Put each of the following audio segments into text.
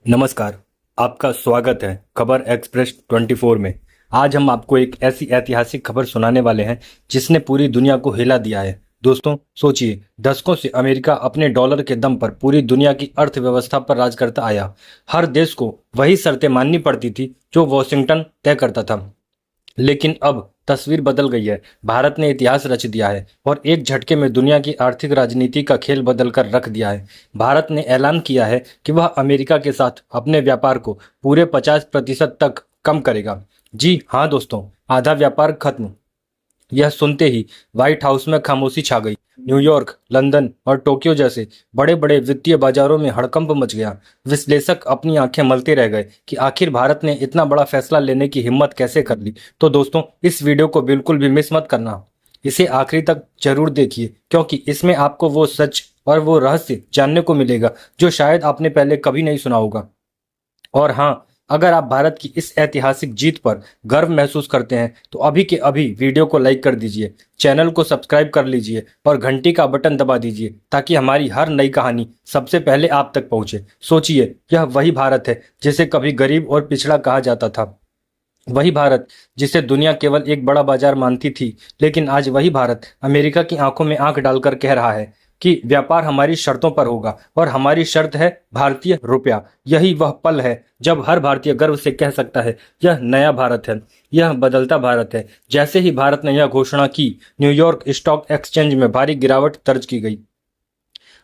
नमस्कार। आपका स्वागत है खबर एक्सप्रेस 24 में। आज हम आपको एक ऐसी ऐतिहासिक खबर सुनाने वाले हैं जिसने पूरी दुनिया को हिला दिया है। दोस्तों सोचिए, दशकों से अमेरिका अपने डॉलर के दम पर पूरी दुनिया की अर्थव्यवस्था पर राज करता आया। हर देश को वही शर्तें माननी पड़ती थी जो वॉशिंगटन तय करता था। लेकिन अब तस्वीर बदल गई है। भारत ने इतिहास रच दिया है और एक झटके में दुनिया की आर्थिक राजनीति का खेल बदल कर रख दिया है। भारत ने ऐलान किया है कि वह अमेरिका के साथ अपने व्यापार को पूरे 50% तक कम करेगा। जी हाँ दोस्तों, आधा व्यापार खत्म। यह सुनते ही व्हाइट हाउस में खामोशी छा गई। न्यूयॉर्क, लंदन और टोक्यो जैसे बड़े बड़े वित्तीय बाजारों में हड़कंप मच गया। विश्लेषक अपनी आंखें मलते रह गए कि आखिर भारत ने इतना बड़ा फैसला लेने की हिम्मत कैसे कर ली। तो दोस्तों, इस वीडियो को बिल्कुल भी मिस मत करना। इसे आखिरी तक जरूर देखिए, क्योंकि इसमें आपको वो सच और वो रहस्य जानने को मिलेगा जो शायद आपने पहले कभी नहीं सुना होगा। और हाँ, अगर आप भारत की इस ऐतिहासिक जीत पर गर्व महसूस करते हैं तो अभी के अभी वीडियो को लाइक कर दीजिए, चैनल को सब्सक्राइब कर लीजिए और घंटी का बटन दबा दीजिए ताकि हमारी हर नई कहानी सबसे पहले आप तक पहुंचे। सोचिए, यह वही भारत है जिसे कभी गरीब और पिछड़ा कहा जाता था। वही भारत जिसे दुनिया केवल एक बड़ा बाजार मानती थी। लेकिन आज वही भारत अमेरिका की आंखों में आंख डालकर कह रहा है कि व्यापार हमारी शर्तों पर होगा और हमारी शर्त है भारतीय रुपया। यही वह पल है जब हर भारतीय गर्व से कह सकता है, यह नया भारत है, यह बदलता भारत है। जैसे ही भारत ने यह घोषणा की, न्यूयॉर्क स्टॉक एक्सचेंज में भारी गिरावट दर्ज की गई।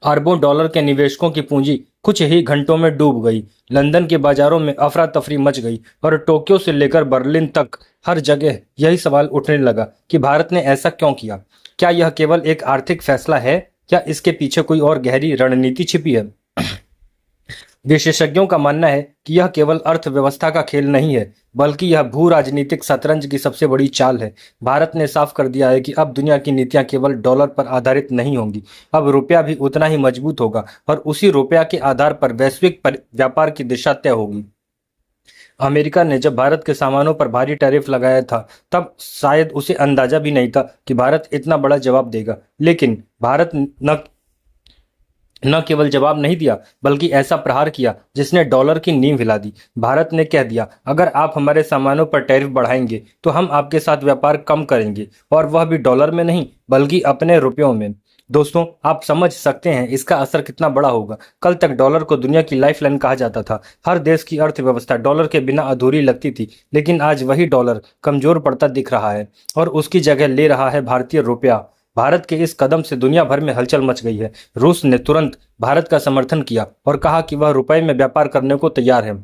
अरबों डॉलर के निवेशकों की पूंजी कुछ ही घंटों में डूब गई। लंदन के बाजारों में अफरा तफरी मच गई और टोक्यो से लेकर बर्लिन तक हर जगह यही सवाल उठने लगा कि भारत ने ऐसा क्यों किया। क्या यह केवल एक आर्थिक फैसला है या इसके पीछे कोई और गहरी रणनीति छिपी है? विशेषज्ञों का मानना है कि यह केवल अर्थव्यवस्था का खेल नहीं है, बल्कि यह भू राजनीतिक शतरंज की सबसे बड़ी चाल है। भारत ने साफ कर दिया है कि अब दुनिया की नीतियां केवल डॉलर पर आधारित नहीं होंगी। अब रुपया भी उतना ही मजबूत होगा और उसी रुपया के आधार पर वैश्विक व्यापार की दिशा तय होगी। अमेरिका ने जब भारत के सामानों पर भारी टैरिफ लगाया था, तब शायद उसे अंदाजा भी नहीं था कि भारत इतना बड़ा जवाब देगा। लेकिन भारत न केवल जवाब नहीं दिया, बल्कि ऐसा प्रहार किया जिसने डॉलर की नींव हिला दी। भारत ने कह दिया, अगर आप हमारे सामानों पर टैरिफ बढ़ाएंगे तो हम आपके साथ व्यापार कम करेंगे, और वह भी डॉलर में नहीं बल्कि अपने रुपयों में। दोस्तों, आप समझ सकते हैं इसका असर कितना बड़ा होगा। कल तक डॉलर को दुनिया की लाइफलाइन कहा जाता था। हर देश की अर्थव्यवस्था डॉलर के बिना अधूरी लगती थी। लेकिन आज वही डॉलर कमजोर पड़ता दिख रहा है और उसकी जगह ले रहा है भारतीय रुपया। भारत के इस कदम से दुनिया भर में हलचल मच गई है। रूस ने तुरंत भारत का समर्थन किया और कहा कि वह रुपए में व्यापार करने को तैयार है।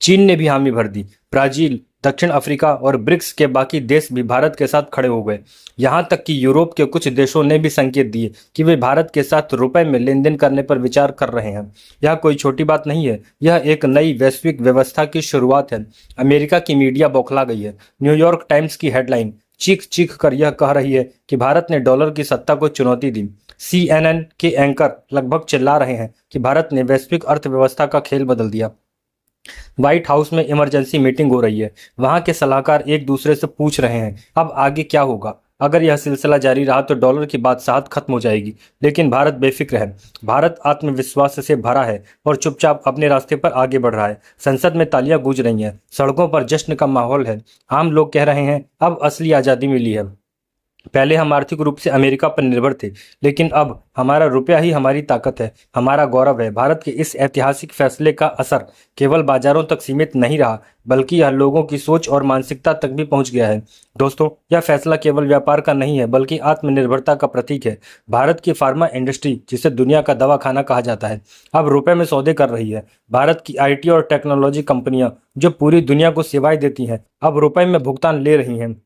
चीन ने भी हामी भर दी। ब्राजील, दक्षिण अफ्रीका और ब्रिक्स के बाकी देश भी भारत के साथ खड़े हो गए। यहाँ तक कि यूरोप के कुछ देशों ने भी संकेत दिए कि वे भारत के साथ रुपए में लेन देन करने पर विचार कर रहे हैं। यह कोई छोटी बात नहीं है, यह एक नई वैश्विक व्यवस्था की शुरुआत है। अमेरिका की मीडिया बौखला गई है। न्यूयॉर्क टाइम्स की हेडलाइन चीख चीख कर यह कह रही है कि भारत ने डॉलर की सत्ता को चुनौती दी। CNN के एंकर लगभग चिल्ला रहे हैं कि भारत ने वैश्विक अर्थव्यवस्था का खेल बदल दिया। व्हाइट हाउस में इमरजेंसी मीटिंग हो रही है। वहां के सलाहकार एक दूसरे से पूछ रहे हैं, अब आगे क्या होगा। अगर यह सिलसिला जारी रहा तो डॉलर की बादशाहत खत्म हो जाएगी। लेकिन भारत बेफिक्र है। भारत आत्मविश्वास से भरा है और चुपचाप अपने रास्ते पर आगे बढ़ रहा है। संसद में तालियां गूंज रही हैं, सड़कों पर जश्न का माहौल है। आम लोग कह रहे हैं, अब असली आजादी मिली है। पहले हम आर्थिक रूप से अमेरिका पर निर्भर थे, लेकिन अब हमारा रुपया ही हमारी ताकत है, हमारा गौरव है। भारत के इस ऐतिहासिक फैसले का असर केवल बाजारों तक सीमित नहीं रहा, बल्कि यह लोगों की सोच और मानसिकता तक भी पहुंच गया है। दोस्तों, यह फैसला केवल व्यापार का नहीं है, बल्कि आत्मनिर्भरता का प्रतीक है। भारत की फार्मा इंडस्ट्री, जिसे दुनिया का दवाखाना कहा जाता है, अब रुपए में सौदे कर रही है। भारत की IT और टेक्नोलॉजी कंपनियां, जो पूरी दुनिया को सेवाएं देती हैं, अब रुपए में भुगतान ले रही हैं।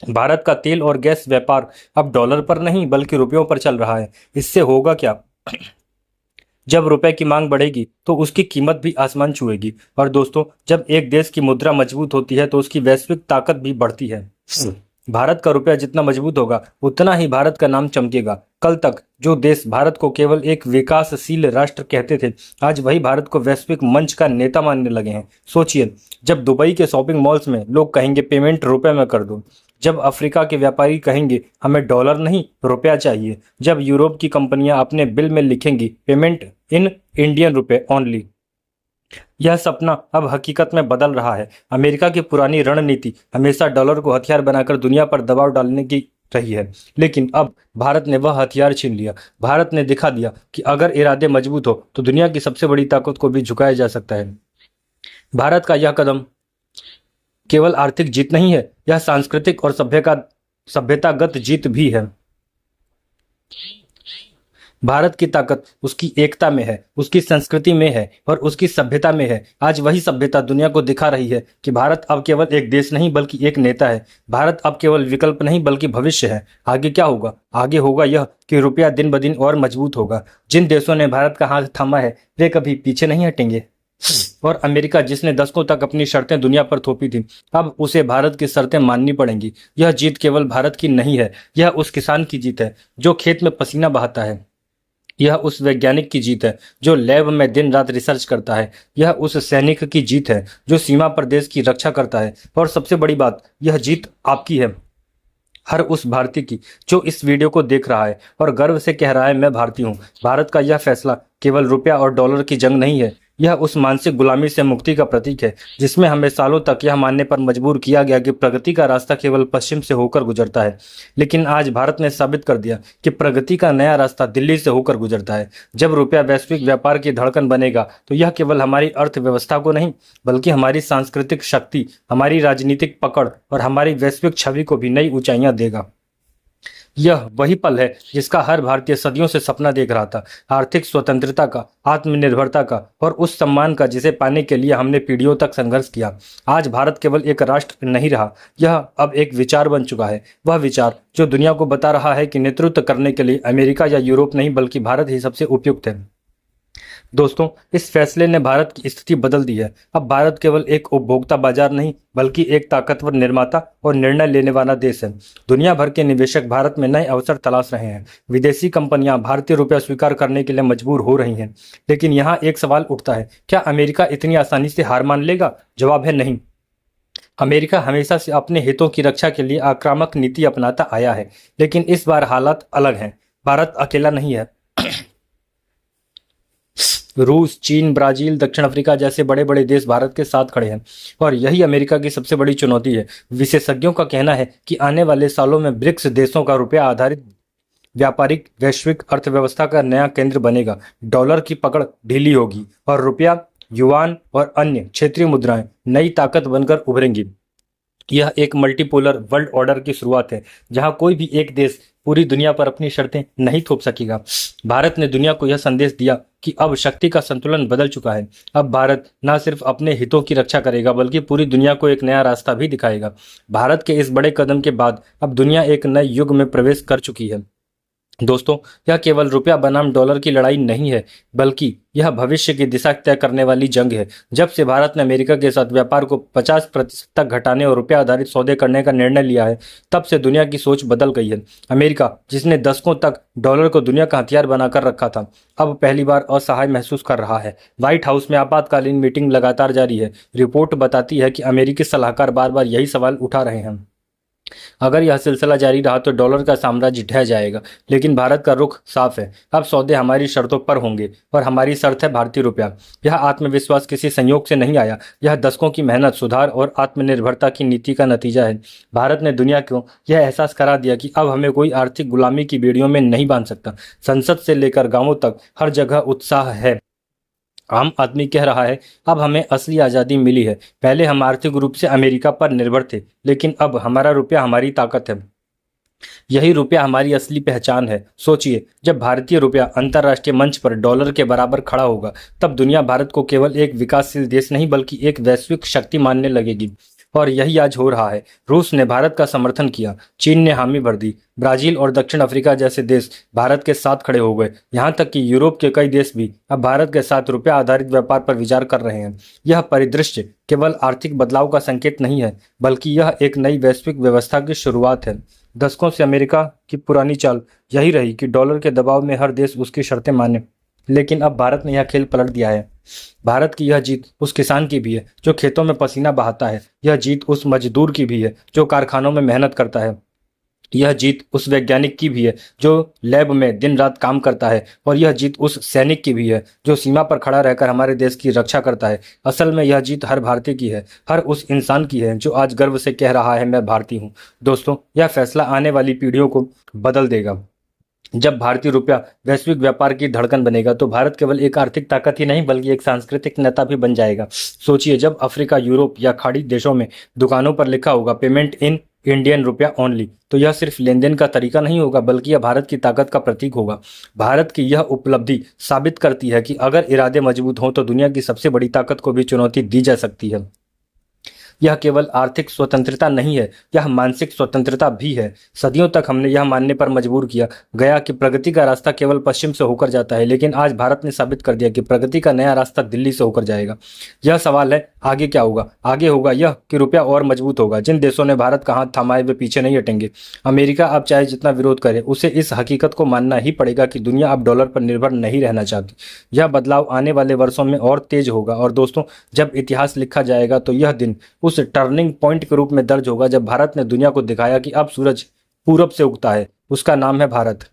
भारत का तेल और गैस व्यापार अब डॉलर पर नहीं बल्कि रुपयों पर चल रहा है। इससे होगा क्या? जब रुपए की मांग बढ़ेगी तो उसकी कीमत भी आसमान छुएगी। और दोस्तों, जब एक देश की मुद्रा मजबूत होती है तो उसकी वैश्विक ताकत भी बढ़ती है। भारत का रुपया जितना मजबूत होगा, उतना ही भारत का नाम चमकेगा। कल तक जो देश भारत को केवल एक विकासशील राष्ट्र कहते थे, आज वही भारत को वैश्विक मंच का नेता मानने लगे हैं। सोचिए, जब दुबई के शॉपिंग मॉल्स में लोग कहेंगे पेमेंट रुपए में कर दो, जब अफ्रीका के व्यापारी कहेंगे हमें डॉलर नहीं रुपया चाहिए, जब यूरोप की कंपनियां अपने बिल में लिखेंगी पेमेंट इन इंडियन रुपए ओनली, यह सपना अब हकीकत में बदल रहा है। अमेरिका की पुरानी रणनीति हमेशा डॉलर को हथियार बनाकर दुनिया पर दबाव डालने की रही है, लेकिन अब भारत ने वह हथियार छीन लिया। भारत ने दिखा दिया कि अगर इरादे मजबूत हो तो दुनिया की सबसे बड़ी ताकत को भी झुकाया जा सकता है। भारत का यह कदम केवल आर्थिक जीत नहीं है, यह सांस्कृतिक और सभ्यतागत जीत भी है। भारत की ताकत उसकी एकता में है, उसकी संस्कृति में है और उसकी सभ्यता में है। आज वही सभ्यता दुनिया को दिखा रही है कि भारत अब केवल एक देश नहीं बल्कि एक नेता है। भारत अब केवल विकल्प नहीं बल्कि भविष्य है। आगे क्या होगा? आगे होगा यह कि रुपया दिन ब दिन और मजबूत होगा। जिन देशों ने भारत का हाथ थामा है वे कभी पीछे नहीं हटेंगे। और अमेरिका, जिसने दशकों तक अपनी शर्तें दुनिया पर थोपी थी, अब उसे भारत की शर्तें माननी पड़ेंगी। यह जीत केवल भारत की नहीं है, यह उस किसान की जीत है जो खेत में पसीना बहाता है। यह उस वैज्ञानिक की जीत है जो लैब में दिन रात रिसर्च करता है। यह उस सैनिक की जीत है जो सीमा पर देश की रक्षा करता है। और सबसे बड़ी बात, यह जीत आपकी है, हर उस भारतीय की जो इस वीडियो को देख रहा है और गर्व से कह रहा है मैं भारतीय हूँ। भारत का यह फैसला केवल रुपया और डॉलर की जंग नहीं है, यह उस मानसिक गुलामी से मुक्ति का प्रतीक है जिसमें हमें सालों तक यह मानने पर मजबूर किया गया कि प्रगति का रास्ता केवल पश्चिम से होकर गुजरता है। लेकिन आज भारत ने साबित कर दिया कि प्रगति का नया रास्ता दिल्ली से होकर गुजरता है। जब रुपया वैश्विक व्यापार की धड़कन बनेगा तो यह केवल हमारी अर्थव्यवस्था को नहीं बल्कि हमारी सांस्कृतिक शक्ति, हमारी राजनीतिक पकड़ और हमारी वैश्विक छवि को भी नई ऊंचाइयां देगा। यह वही पल है जिसका हर भारतीय सदियों से सपना देख रहा था, आर्थिक स्वतंत्रता का, आत्मनिर्भरता का और उस सम्मान का जिसे पाने के लिए हमने पीढ़ियों तक संघर्ष किया। आज भारत केवल एक राष्ट्र नहीं रहा, यह अब एक विचार बन चुका है। वह विचार जो दुनिया को बता रहा है कि नेतृत्व करने के लिए अमेरिका या यूरोप नहीं बल्कि भारत ही सबसे उपयुक्त है। दोस्तों, इस फैसले ने भारत की स्थिति बदल दी है। अब भारत केवल एक उपभोक्ता बाजार नहीं बल्कि एक ताकतवर निर्माता और निर्णय लेने वाला देश है। दुनिया भर के निवेशक भारत में नए अवसर तलाश रहे हैं। विदेशी कंपनियां भारतीय रुपया स्वीकार करने के लिए मजबूर हो रही हैं। लेकिन यहाँ एक सवाल उठता है, क्या अमेरिका इतनी आसानी से हार मान लेगा? जवाब है नहीं। अमेरिका हमेशा से अपने हितों की रक्षा के लिए आक्रामक नीति अपनाता आया है, लेकिन इस बार हालात अलग हैं। भारत अकेला नहीं है। रूस, चीन, ब्राजील, दक्षिण अफ्रीका जैसे बड़े बड़े देश भारत के साथ खड़े हैं और यही अमेरिका की सबसे बड़ी चुनौती है। विशेषज्ञों का कहना है कि आने वाले सालों में ब्रिक्स देशों का रुपया आधारित व्यापारिक वैश्विक अर्थव्यवस्था का नया केंद्र बनेगा। डॉलर की पकड़ ढीली होगी और रुपया, युआन और अन्य क्षेत्रीय मुद्राएं नई ताकत बनकर उभरेंगी। यह एक मल्टीपोलर वर्ल्ड ऑर्डर की शुरुआत है जहां कोई भी एक देश पूरी दुनिया पर अपनी शर्तें नहीं थोप सकेगा। भारत ने दुनिया को यह संदेश दिया कि अब शक्ति का संतुलन बदल चुका है। अब भारत न सिर्फ अपने हितों की रक्षा करेगा बल्कि पूरी दुनिया को एक नया रास्ता भी दिखाएगा। भारत के इस बड़े कदम के बाद अब दुनिया एक नए युग में प्रवेश कर चुकी है। दोस्तों, यह केवल रुपया बनाम डॉलर की लड़ाई नहीं है बल्कि यह भविष्य की दिशा तय करने वाली जंग है। जब से भारत ने अमेरिका के साथ व्यापार को 50% तक घटाने और रुपया आधारित सौदे करने का निर्णय लिया है, तब से दुनिया की सोच बदल गई है। अमेरिका, जिसने दशकों तक डॉलर को दुनिया का हथियार बनाकर रखा था, अब पहली बार असहाय महसूस कर रहा है। व्हाइट हाउस में आपातकालीन मीटिंग लगातार जारी है। रिपोर्ट बताती है कि अमेरिकी सलाहकार बार बार यही सवाल उठा रहे हैं, अगर यह सिलसिला जारी रहा तो डॉलर का साम्राज्य ढह जाएगा। लेकिन भारत का रुख साफ है, अब सौदे हमारी शर्तों पर होंगे और हमारी शर्त है भारतीय रुपया। यह आत्मविश्वास किसी संयोग से नहीं आया, यह दशकों की मेहनत, सुधार और आत्मनिर्भरता की नीति का नतीजा है। भारत ने दुनिया को यह एहसास करा दिया कि अब हमें कोई आर्थिक गुलामी की बेड़ियों में नहीं बांध सकता। संसद से लेकर गांवों तक हर जगह उत्साह है। आम आदमी कह रहा है अब हमें असली आज़ादी मिली है। पहले हम आर्थिक रूप से अमेरिका पर निर्भर थे, लेकिन अब हमारा रुपया हमारी ताकत है। यही रुपया हमारी असली पहचान है। सोचिए, जब भारतीय रुपया अंतर्राष्ट्रीय मंच पर डॉलर के बराबर खड़ा होगा, तब दुनिया भारत को केवल एक विकासशील देश नहीं बल्कि एक वैश्विक शक्ति मानने लगेगी। और यही आज हो रहा है। रूस ने भारत का समर्थन किया, चीन ने हामी भर दी, ब्राजील और दक्षिण अफ्रीका जैसे देश भारत के साथ खड़े हो गए। यहाँ तक कि यूरोप के कई देश भी अब भारत के साथ रुपया आधारित व्यापार पर विचार कर रहे हैं। यह परिदृश्य केवल आर्थिक बदलाव का संकेत नहीं है बल्कि यह एक नई वैश्विक व्यवस्था की शुरुआत है। दशकों से अमेरिका की पुरानी चाल यही रही कि डॉलर के दबाव में हर देश उसकी शर्तें माने, लेकिन अब भारत ने यह खेल पलट दिया है। भारत की यह जीत उस किसान की भी है जो खेतों में पसीना बहाता है। यह जीत उस मजदूर की भी है जो कारखानों में मेहनत करता है। यह जीत उस वैज्ञानिक की भी है जो लैब में दिन रात काम करता है, और यह जीत उस सैनिक की भी है जो सीमा पर खड़ा रहकर हमारे देश की रक्षा करता है। असल में यह जीत हर भारतीय की है, हर उस इंसान की है जो आज गर्व से कह रहा है मैं भारतीय हूँ। दोस्तों, यह फैसला आने वाली पीढ़ियों को बदल देगा। जब भारतीय रुपया वैश्विक व्यापार की धड़कन बनेगा तो भारत केवल एक आर्थिक ताकत ही नहीं बल्कि एक सांस्कृतिक नेता भी बन जाएगा। सोचिए, जब अफ्रीका, यूरोप या खाड़ी देशों में दुकानों पर लिखा होगा पेमेंट इन इंडियन रुपया ओनली, तो यह सिर्फ लेन देन का तरीका नहीं होगा बल्कि यह भारत की ताकत का प्रतीक होगा। भारत की यह उपलब्धि साबित करती है कि अगर इरादे मजबूत हों तो दुनिया की सबसे बड़ी ताकत को भी चुनौती दी जा सकती है। यह केवल आर्थिक स्वतंत्रता नहीं है, यह मानसिक स्वतंत्रता भी है। सदियों तक हमने यह मानने पर मजबूर किया गया कि प्रगति का रास्ता केवल पश्चिम से होकर जाता है, लेकिन आज भारत ने साबित कर दिया कि प्रगति का नया रास्ता दिल्ली से होकर जाएगा। यह सवाल है, आगे क्या होगा? आगे होगा यह कि रुपया और मजबूत होगा। जिन देशों ने भारत का हाथ थामा है वे पीछे नहीं हटेंगे। अमेरिका अब चाहे जितना विरोध करे, उसे इस हकीकत को मानना ही पड़ेगा कि दुनिया अब डॉलर पर निर्भर नहीं रहना चाहती। यह बदलाव आने वाले वर्षों में और तेज होगा, और दोस्तों, जब इतिहास लिखा जाएगा तो यह दिन उस टर्निंग पॉइंट के रूप में दर्ज होगा जब भारत ने दुनिया को दिखाया कि अब सूरज पूरब से उगता है। उसका नाम है भारत।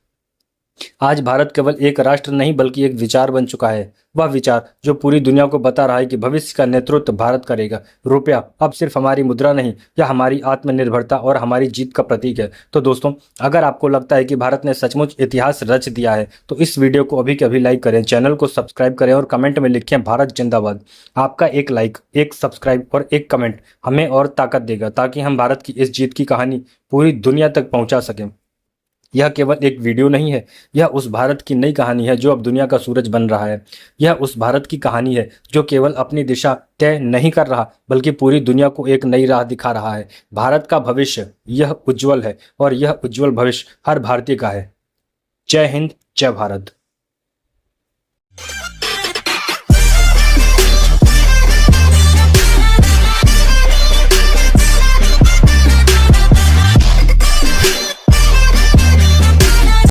आज भारत केवल एक राष्ट्र नहीं बल्कि एक विचार बन चुका है, वह विचार जो पूरी दुनिया को बता रहा है कि भविष्य का नेतृत्व भारत करेगा। रुपया अब सिर्फ हमारी मुद्रा नहीं, यह हमारी आत्मनिर्भरता और हमारी जीत का प्रतीक है। तो दोस्तों, अगर आपको लगता है कि भारत ने सचमुच इतिहास रच दिया है तो इस वीडियो को अभी के अभी लाइक करें, चैनल को सब्सक्राइब करें और कमेंट में लिखें भारत जिंदाबाद। आपका एक लाइक, एक सब्सक्राइब और एक कमेंट हमें और ताकत देगा ताकि हम भारत की इस जीत की कहानी पूरी दुनिया तक पहुंचा सकें। यह केवल एक वीडियो नहीं है, यह उस भारत की नई कहानी है जो अब दुनिया का सूरज बन रहा है। यह उस भारत की कहानी है जो केवल अपनी दिशा तय नहीं कर रहा बल्कि पूरी दुनिया को एक नई राह दिखा रहा है। भारत का भविष्य यह उज्जवल है और यह उज्जवल भविष्य हर भारतीय का है। जय हिंद, जय भारत।